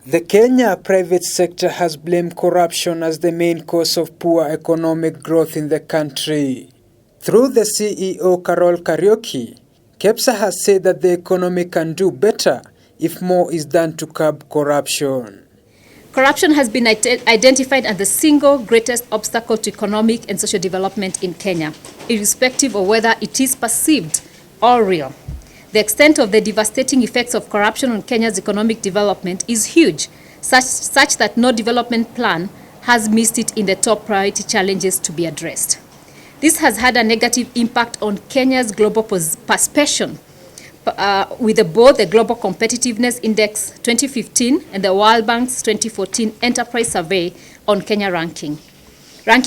The Kenya private sector has blamed corruption as the main cause of poor economic growth in the country. Through the CEO Carol Kariuki, KEPSA has said that the economy can do better if more is done to curb corruption. Corruption has been identified as the single greatest obstacle to economic and social development in Kenya, irrespective of whether it is perceived or real. The extent of the devastating effects of corruption on Kenya's economic development is huge, such that no development plan has missed it in the top priority challenges to be addressed. This has had a negative impact on Kenya's global perception, with both the Global Competitiveness Index 2015 and the World Bank's 2014 Enterprise Survey on Kenya ranking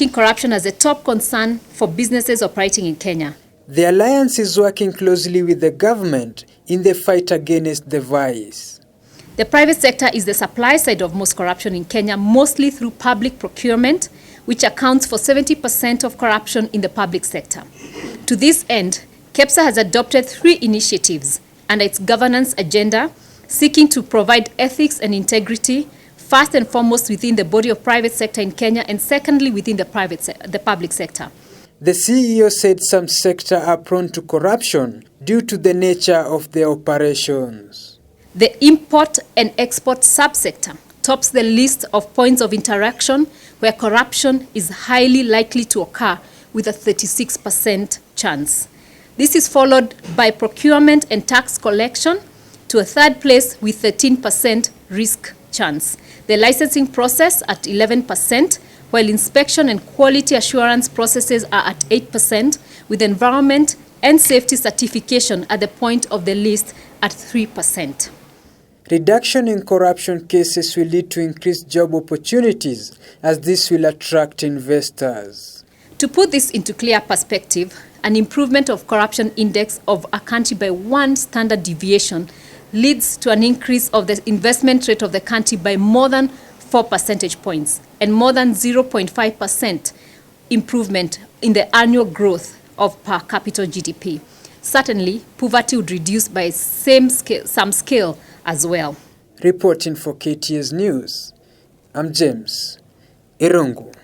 corruption as a top concern for businesses operating in Kenya. The alliance is working closely with the government in the fight against the vice. The private sector is the supply side of most corruption in Kenya, mostly through public procurement, which accounts for 70% of corruption in the public sector. To this end, KEPSA has adopted 3 initiatives under its governance agenda, seeking to provide ethics and integrity, first and foremost within the body of private sector in Kenya, and secondly within the public sector. The CEO said some sectors are prone to corruption due to the nature of their operations. The import and export subsector tops the list of points of interaction where corruption is highly likely to occur with a 36% chance. This is followed by procurement and tax collection to a third place with 13% risk chance. The licensing process at 11%, while inspection and quality assurance processes are at 8%, with environment and safety certification at the point of the list at 3%. Reduction in corruption cases will lead to increased job opportunities, as this will attract investors. To put this into clear perspective, an improvement of corruption index of a country by 1 standard deviation leads to an increase of the investment rate of the country by more than 4 percentage points and more than 0.5% improvement in the annual growth of per capita GDP. Certainly, poverty would reduce by some scale as well. Reporting for KTS News, I'm James Irungu.